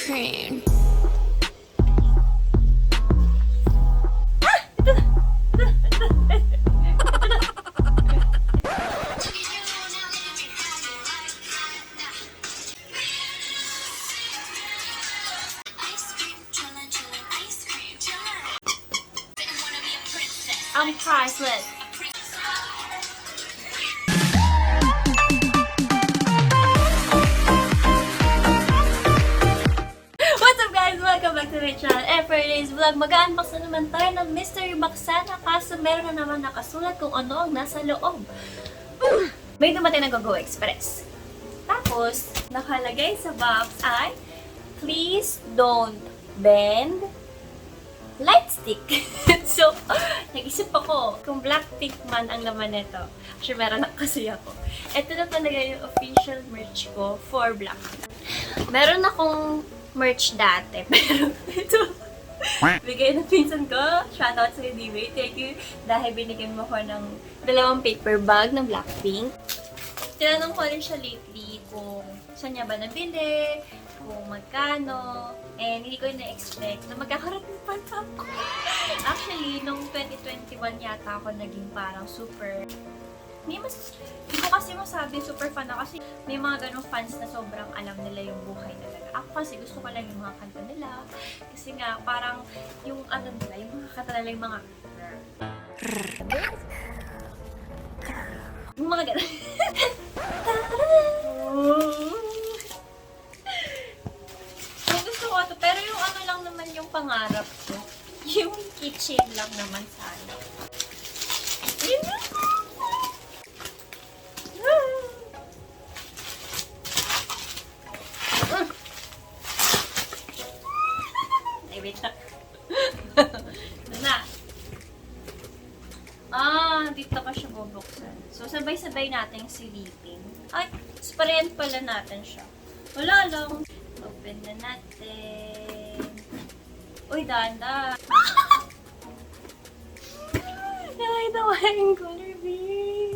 cream. I'm priceless. What's up guys? Welcome back to my channel. And for today's vlog, mag-unbox na naman tayo ng mystery box sana. Kaso meron na naman nakasulat kung ano ang nasa loob. May dumating na Go Express. Tapos, nakalagay sa box ay, please don't bend Lightstick. So, nag-isip ako kung Blackpink man ang laman nito. Actually, meron na kasi ako. Ito na talaga yung official merch ko for Blackpink. Meron akong merch dati, pero ito, bigay ng pinsan ko. Shoutout sa Dahil. Thank you dahil binigyan mo ko ng 2 paper bag ng Blackpink. Tinanong ko rin siya lately kung saan niya ba nabili, kung magkano, and hindi ko na-expect na magkakarating pa ako. Actually, nung 2021 yata ako naging parang super, hindi ko kasi masabi super fan ako kasi may mga ganong fans na sobrang alam nila yung buhay talaga. Ako kasi gusto ko lang yung mga kanta nila. Kasi nga, parang yung ano nila, yung mga kanta nila, yung mga yung mga ganon. Pero yung ano lang naman yung pangarap ko. Yung kitchen lang naman sana. Ay, wait lang. Ito na. Dito pa siya bubuksan. So, sabay-sabay natin silipin. Ay, sprayan pala natin siya. Wala lang. Open na natin. Uy, danda. Nakita ko yung color bean.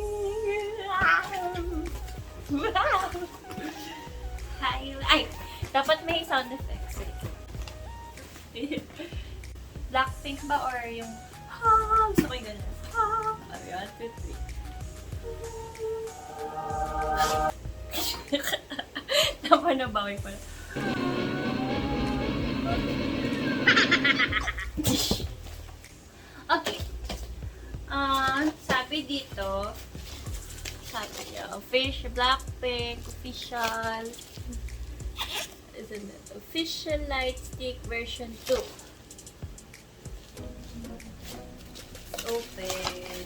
Ay, dapat may sound effects. Blackpink ba or yung gusto ko yung gano'n. Ayan, Tama na bawi pala. Okay. Sabi dito, sabi niya, Blackpink, official, isn't it? Official Lightstick version 2. Open.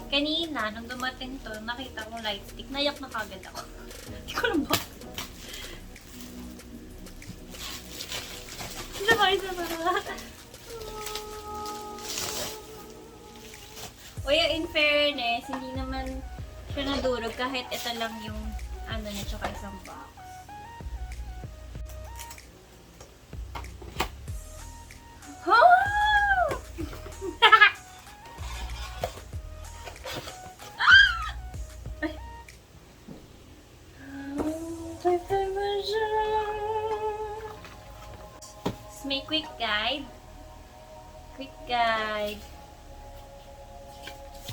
Kanina, nung dumating to, nakita ko Lightstick, nayak na kagad ako. Hindi ko alam ba? Isa ba? Uy, in fairness, hindi naman siya nadurog kahit ito lang yung ano niya, tsaka isang box. May quick guide.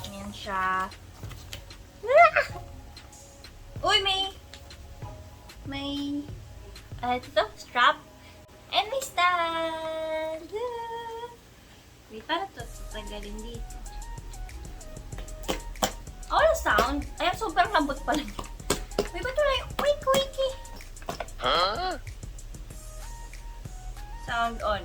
Ayan siya. Uy, may ito, strap. And may stand. Wait, para ito tatagalin dito. Oh, the sound. Ay, sobrang lambot pala. May ba't wala yung wiki? Huh? Sound on.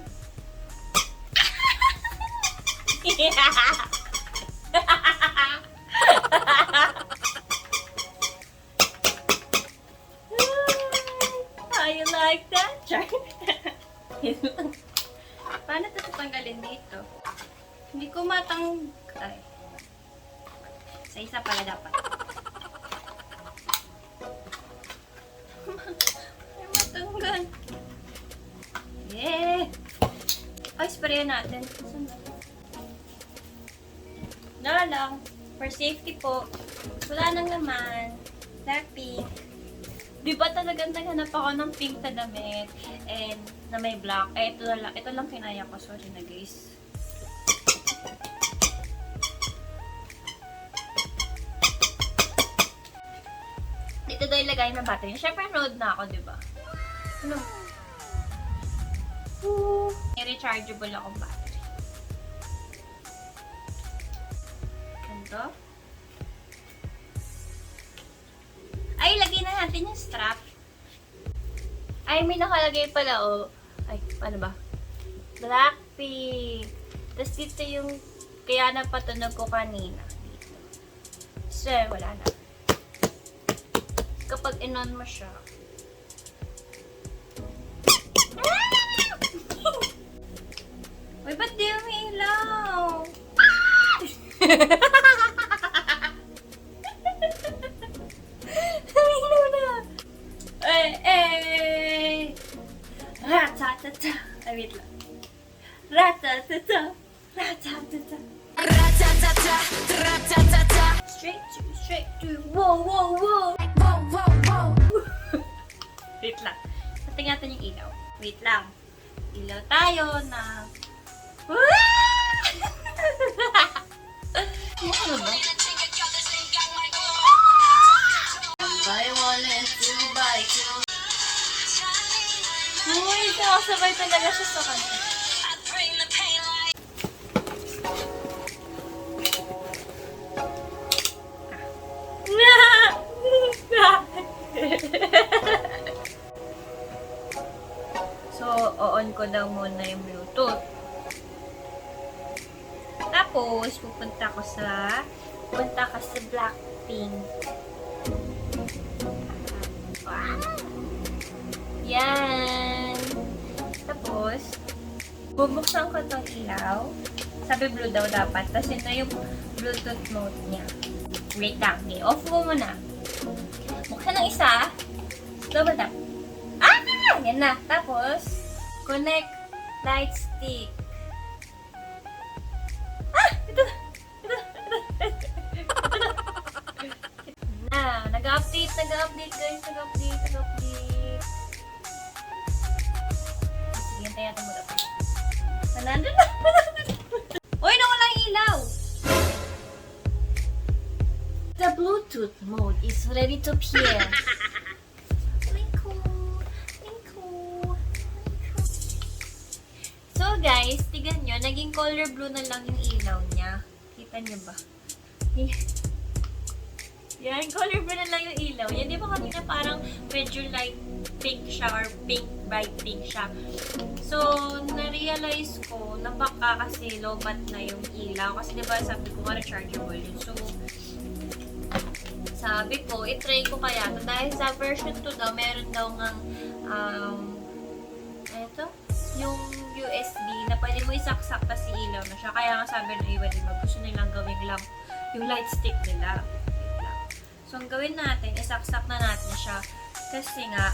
How you like that? Paano ito tatanggalin dito? Hindi ko ay. Sa isa pala dapat. Ay, matanggal. Yeah! Ay, sprayan natin. Wala lang. For safety po. Wala nang laman. Blackpink. Di ba talagang naghanap ako ng pink na damit and na may black. Eh, ito lang kinaya ko. Sorry na guys. Dito daw ilagay ng battery. Siyempre, node na ako, di ba? Ano? May rechargeable akong battery. Ganito. Ay, lagay na natin yung strap. Ay, may nakalagay pala, oh. Ay, ano ba? Blackpink. Tapos dito yung, kaya napatunog ko kanina. Dito. So, wala na. Kapag inon mo siya. Uy, ba't di umiilaw? Umiilaw na. Ratatata. Ay, wait lang. Ratatata. Ratatata. Ratatata. Ratatata. Straight to, whoa, whoa, whoa. Wait lang. Patingin natin yung ilaw. Wait lang. Ilaw tayo na... Ano ba? Buy one and two, buy two. Uy, sabay talaga siya sa kanya. So, on ko daw muna yung Bluetooth. Tapos, pupunta ka sa Blackpink. Wow! Yan! Tapos, bubuksan ko tong ilaw. Sabi blue daw dapat. Tapos, yun na yung Bluetooth mode niya. Wait lang. I-off mo muna. Buksan ng isa. Double tap. Ah! Yan na. Tapos, connect Lightstick. Ah! Ito na. Nag-update guys. Nag-update. Sige, hintayin natin mo daw. Nandun na. Uy, nawala yung ilaw. The Bluetooth mode is ready to pair. So guys, tignan nyo, naging color blue na lang yung ilaw niya. Kita nyo ba? Yan, color blue na lang yung ilaw. Yan, di ba kanina parang medyo light pink siya or pink, bright pink siya. So, na-realize ko na baka kasi low-bat na yung ilaw. Kasi di ba sabi ko nga rechargeable yun. So, sabi ko, itry ko kaya ito. Dahil sa version 2 daw, meron daw ng ito, yung USB na pwede mo isaksak pa si ilaw na siya. Kaya nga sabi na iba, diba, gusto nilang gawing lamp, yung light stick nila. So, ang gawin natin, isaksak na natin siya. Kasi nga,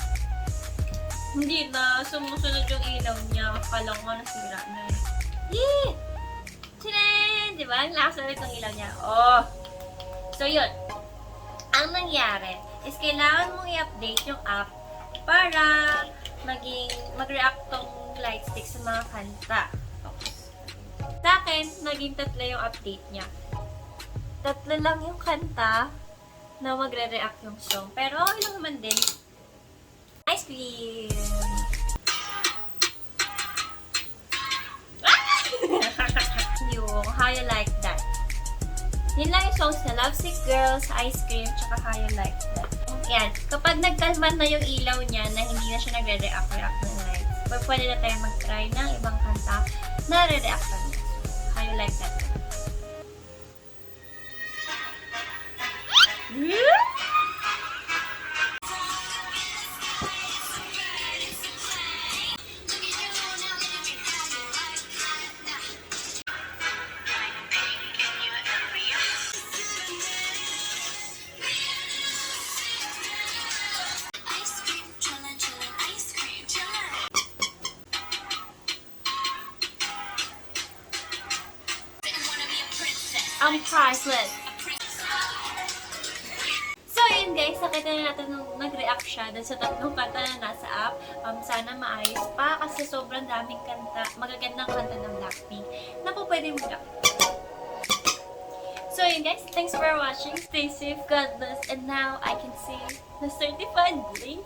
hindi na sumusunod yung ilaw niya. Akala ko nga nasira na eh. Yee! Tinen! Diba? Ang lakas ulit ng ilaw niya. Oh! So, yun. Ang nangyari is kailangan mong i-update yung app para mag-react tong Lightstick sa mga kanta. Sa akin, naging 3 yung update niya. 3 lang yung kanta na magre-react yung song. Pero okay lang naman din. Ice cream! Yung How You Like That. Yun lang yung songs na Lovesick Girls, Ice Cream, tsaka How You Like That. Yan. Kapag nagkalman na yung ilaw niya na hindi na siya nagre-react ng lights, pwede na tayo mag-try ng ibang kanta na re-react niya. So, How You Like That. I'm priceless. So, yun guys. guys, nakita na natin nung nag-react siya dun sa tatlong kanta na nasa app. Sana maayos pa kasi sobrang daming kanta, magagandang kanta ng Blackpink na po pwede mo react. So yun guys, thanks for watching. Stay safe, God bless, and now I can see the certified blink.